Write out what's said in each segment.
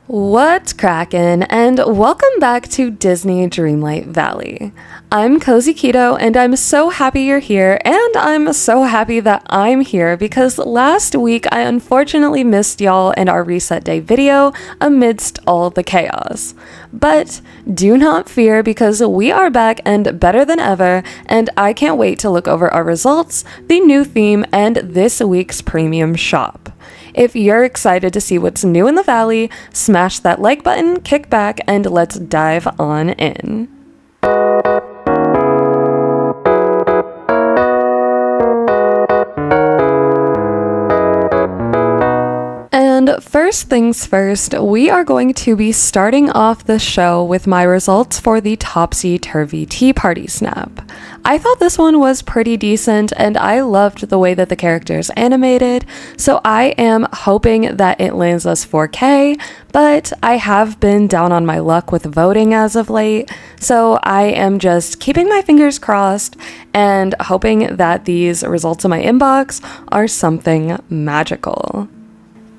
What's crackin', and welcome back to Disney Dreamlight Valley. I'm cozyceto, and I'm so happy you're here, and I'm so happy that I'm here because last week I unfortunately missed y'all and our reset day video amidst all the chaos. But do not fear because we are back and better than ever, and I can't wait to look over our results, the new theme, and this week's premium shop. If you're excited to see what's new in the valley, smash that like button, kick back, and let's dive on in. And first things first, we are going to be starting off the show with my results for the Topsy Turvy Tea Party snap. I thought this one was pretty decent and I loved the way that the characters animated, so I am hoping that it lands us 4K, but I have been down on my luck with voting as of late, so I am just keeping my fingers crossed and hoping that these results in my inbox are something magical.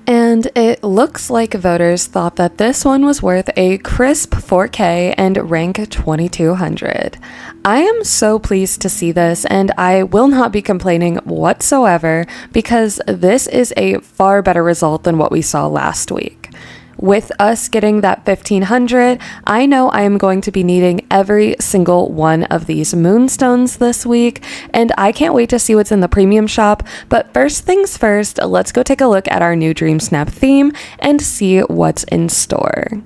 And it looks like voters thought that this one was worth a crisp 4K and rank 2200. I am so pleased to see this, and I will not be complaining whatsoever because this is a far better result than what we saw last week. With us getting that 1500, I know I am going to be needing every single one of these moonstones this week, and I can't wait to see what's in the premium shop. But first things first, let's go take a look at our new Dreamsnap theme and see what's in store.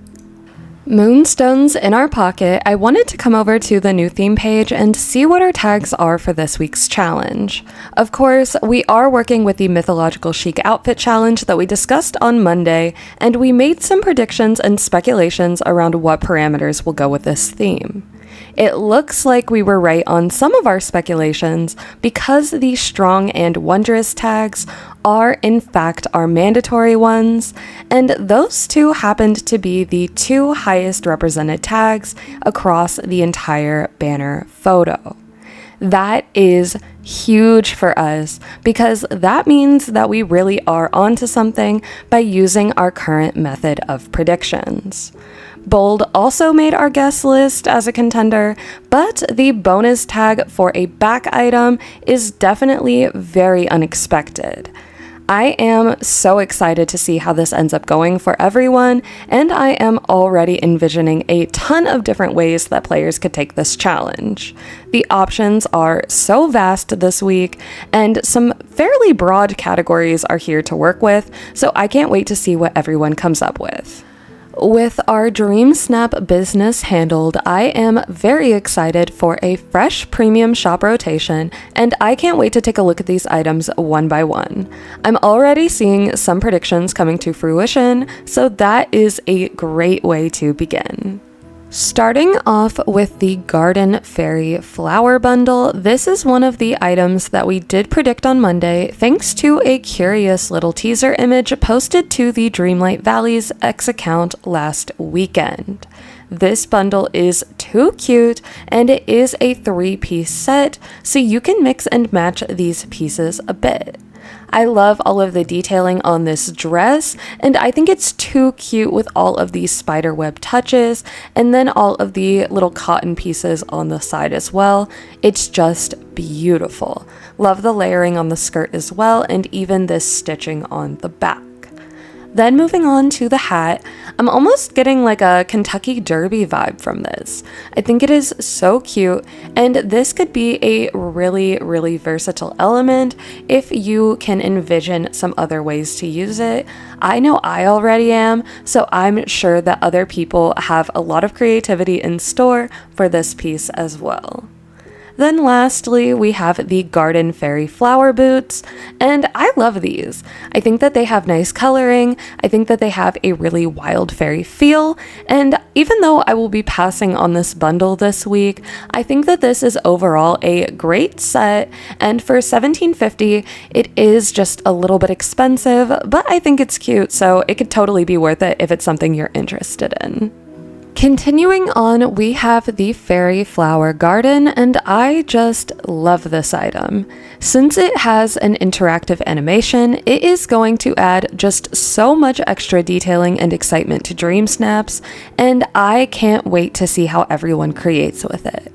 Moonstones in our pocket, I wanted to come over to the new theme page and see what our tags are for this week's challenge. Of course, we are working with the Mythological Chic outfit challenge that we discussed on Monday, and we made some predictions and speculations around what parameters will go with this theme. It looks like we were right on some of our speculations because the strong and wondrous tags are in fact our mandatory ones, and those two happened to be the two highest represented tags across the entire banner photo. That is huge for us because that means that we really are onto something by using our current method of predictions. Bold also made our guest list as a contender, but the bonus tag for a back item is definitely very unexpected. I am so excited to see how this ends up going for everyone, and I am already envisioning a ton of different ways that players could take this challenge. The options are so vast this week, and some fairly broad categories are here to work with, so I can't wait to see what everyone comes up with. With our Dreamsnap business handled, I am very excited for a fresh premium shop rotation, and I can't wait to take a look at these items one by one. I'm already seeing some predictions coming to fruition, so that is a great way to begin. Starting off with the Garden Fairy Flower Bundle, this is one of the items that we did predict on Monday thanks to a curious little teaser image posted to the Dreamlight Valley's X account last weekend. This bundle is too cute, and it is a 3-piece set, so you can mix and match these pieces a bit. I love all of the detailing on this dress, and I think it's too cute with all of these spiderweb touches, and then all of the little cotton pieces on the side as well. It's just beautiful. Love the layering on the skirt as well, and even this stitching on the back. Then moving on to the hat, I'm almost getting like a Kentucky Derby vibe from this. I think it is so cute, and this could be a really versatile element if you can envision some other ways to use it. I know I already am, so I'm sure that other people have a lot of creativity in store for this piece as well. Then lastly, we have the Garden Fairy Flower Boots, and I love these. I think that they have nice coloring, I think that they have a really wild fairy feel, and even though I will be passing on this bundle this week, I think that this is overall a great set, and for $17.50, it is just a little bit expensive, but I think it's cute, so it could totally be worth it if it's something you're interested in. Continuing on, we have the Fairy Flower Garden, and I just love this item. Since it has an interactive animation, it is going to add just so much extra detailing and excitement to Dreamsnaps, and I can't wait to see how everyone creates with it.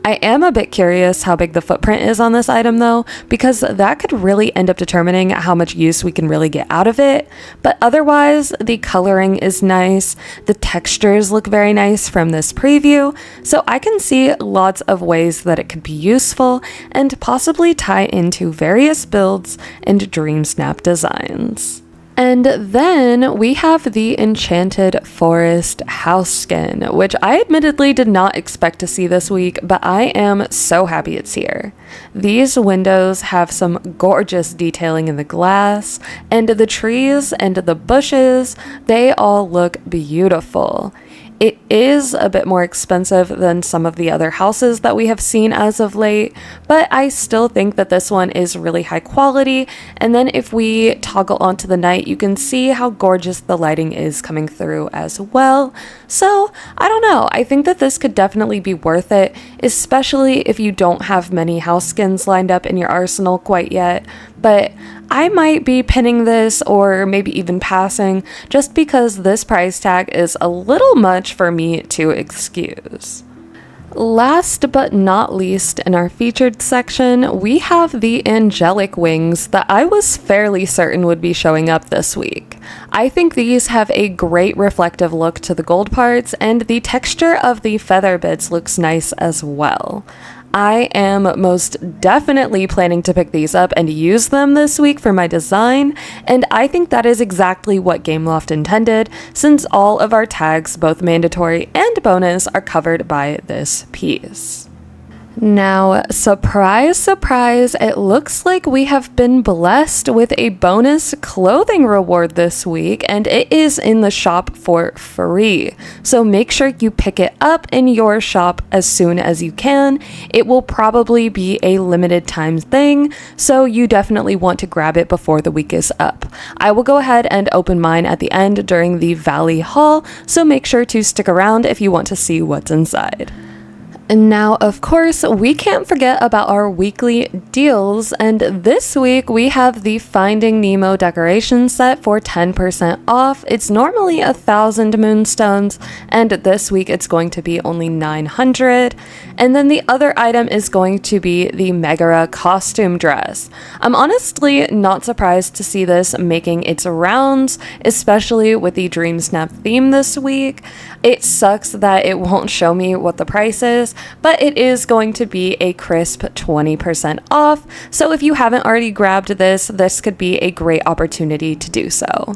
I am a bit curious how big the footprint is on this item though, because that could really end up determining how much use we can really get out of it, but otherwise the coloring is nice, the textures look very nice from this preview, so I can see lots of ways that it could be useful and possibly tie into various builds and Dreamsnap designs. And then we have the Enchanted Forest house skin, which I admittedly did not expect to see this week, but I am so happy it's here. These windows have some gorgeous detailing in the glass, and the trees and the bushes, they all look beautiful. It is a bit more expensive than some of the other houses that we have seen as of late, but I still think that this one is really high quality. And then if we toggle onto the night, you can see how gorgeous the lighting is coming through as well. So I don't know, I think that this could definitely be worth it, especially if you don't have many house skins lined up in your arsenal quite yet. But I might be pinning this or maybe even passing just because this price tag is a little much for me to excuse. Last but not least in our featured section, we have the angelic wings that I was fairly certain would be showing up this week. I think these have a great reflective look to the gold parts, and the texture of the feather bits looks nice as well. I am most definitely planning to pick these up and use them this week for my design, and I think that is exactly what Gameloft intended, since all of our tags, both mandatory and bonus, are covered by this piece. Now, surprise, surprise, it looks like we have been blessed with a bonus clothing reward this week, and it is in the shop for free. So make sure you pick it up in your shop as soon as you can. It will probably be a limited time thing, so you definitely want to grab it before the week is up. I will go ahead and open mine at the end during the Valley haul, so make sure to stick around if you want to see what's inside. And now, of course, we can't forget about our weekly deals, and this week we have the Finding Nemo decoration set for 10% off. It's normally 1,000 moonstones, and this week it's going to be only 900. And then the other item is going to be the Megara costume dress. I'm honestly not surprised to see this making its rounds, especially with the Dreamsnap theme this week. It sucks that it won't show me what the price is, but it is going to be a crisp 20% off, so if you haven't already grabbed this, this could be a great opportunity to do so.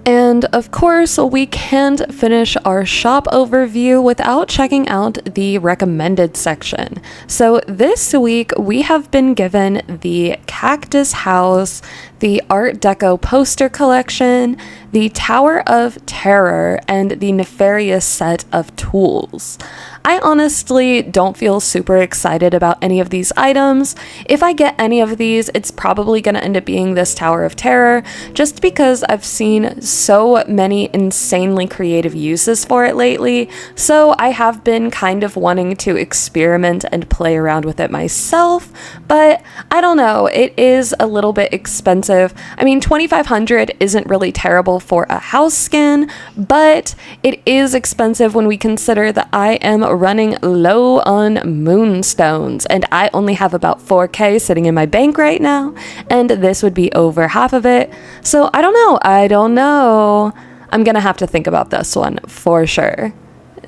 And of course, we can't finish our shop overview without checking out the recommended section. So this week we have been given the Cactus House, the Art Deco poster collection, the Tower of Terror, and the Nefarious set of tools. I honestly don't feel super excited about any of these items. If I get any of these, it's probably going to end up being this Tower of Terror, just because I've seen so many insanely creative uses for it lately, so I have been kind of wanting to experiment and play around with it myself, but I don't know, it is a little bit expensive. I mean, $2,500 isn't really terrible for a house skin, but it is expensive when we consider that I am running low on moonstones, and I only have about 4K sitting in my bank right now, and this would be over half of it. So I don't know. I'm gonna have to think about this one for sure.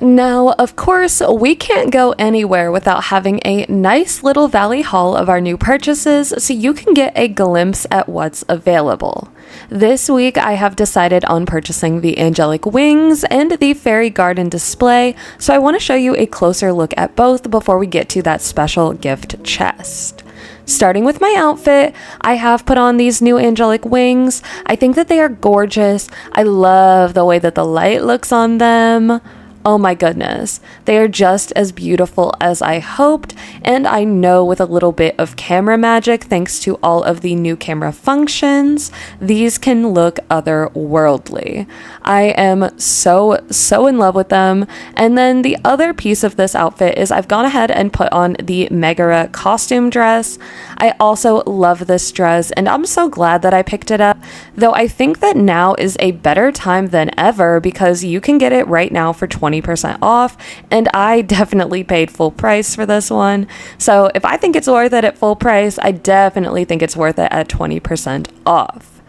Now, of course, we can't go anywhere without having a nice little Valley haul of our new purchases, so you can get a glimpse at what's available. This week, I have decided on purchasing the Angelic Wings and the Fairy Garden display, so I want to show you a closer look at both before we get to that special gift chest. Starting with my outfit, I have put on these new Angelic Wings. I think that they are gorgeous. I love the way that the light looks on them. Oh my goodness, they are just as beautiful as I hoped, and I know with a little bit of camera magic, thanks to all of the new camera functions, these can look otherworldly. I am so in love with them. And then the other piece of this outfit is I've gone ahead and put on the Megara costume dress. I also love this dress, and I'm so glad that I picked it up, though I think that now is a better time than ever because you can get it right now for 20% off, and I definitely paid full price for this one. So if I think it's worth it at full price, I definitely think it's worth it at 20% off.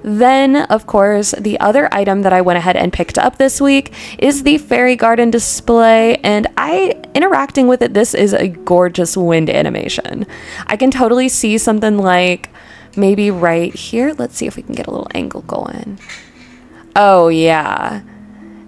Then, of course, the other item that I went ahead and picked up this week is the fairy garden display, and interacting with it, this is a gorgeous wind animation. I can totally see something like maybe right here. Let's see if we can get a little angle going. Oh yeah.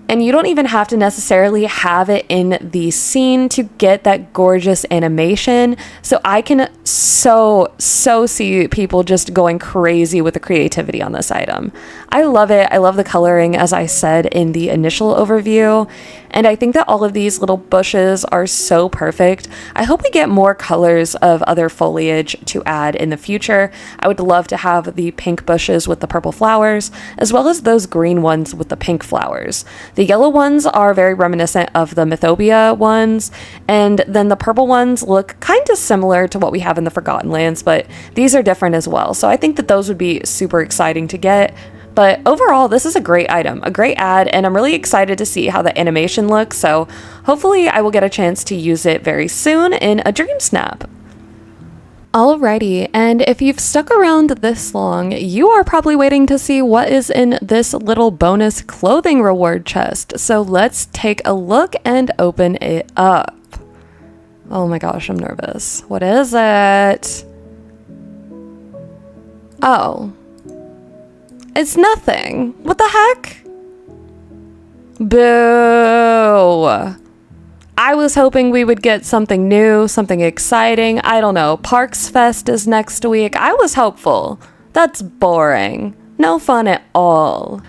And you don't even have to necessarily have it in the scene to get that gorgeous animation. So I can so see people just going crazy with the creativity on this item. I love it. I love the coloring, as I said in the initial overview. And I think that all of these little bushes are so perfect. I hope we get more colors of other foliage to add in the future. I would love to have the pink bushes with the purple flowers, as well as those green ones with the pink flowers. The yellow ones are very reminiscent of the Mythobia ones, and then the purple ones look kind of similar to what we have in the Forgotten Lands, but these are different as well. So I think that those would be super exciting to get. But overall, this is a great item, a great ad, and I'm really excited to see how the animation looks. So hopefully I will get a chance to use it very soon in a dream snap. Alrighty, and if you've stuck around this long, you are probably waiting to see what is in this little bonus clothing reward chest. So let's take a look and open it up. Oh my gosh, I'm nervous. What is it? Oh. It's nothing. What the heck? Boo. I was hoping we would get something new, something exciting. I don't know. Parks Fest is next week. I was hopeful. That's boring. No fun at all.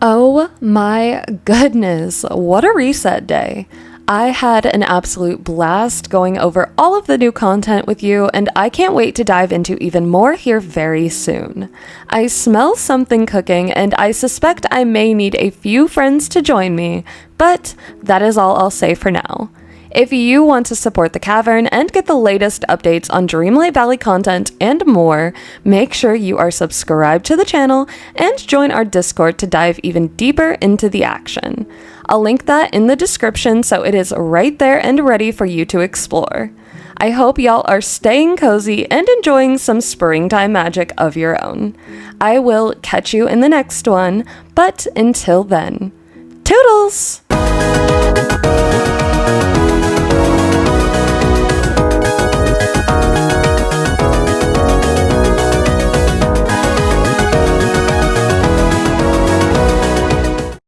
Oh my goodness. What a reset day. I had an absolute blast going over all of the new content with you, and I can't wait to dive into even more here very soon. I smell something cooking, and I suspect I may need a few friends to join me, but that is all I'll say for now. If you want to support the Cavern and get the latest updates on Dreamlight Valley content and more, make sure you are subscribed to the channel and join our Discord to dive even deeper into the action. I'll link that in the description so it is right there and ready for you to explore. I hope y'all are staying cozy and enjoying some springtime magic of your own. I will catch you in the next one, but until then, toodles!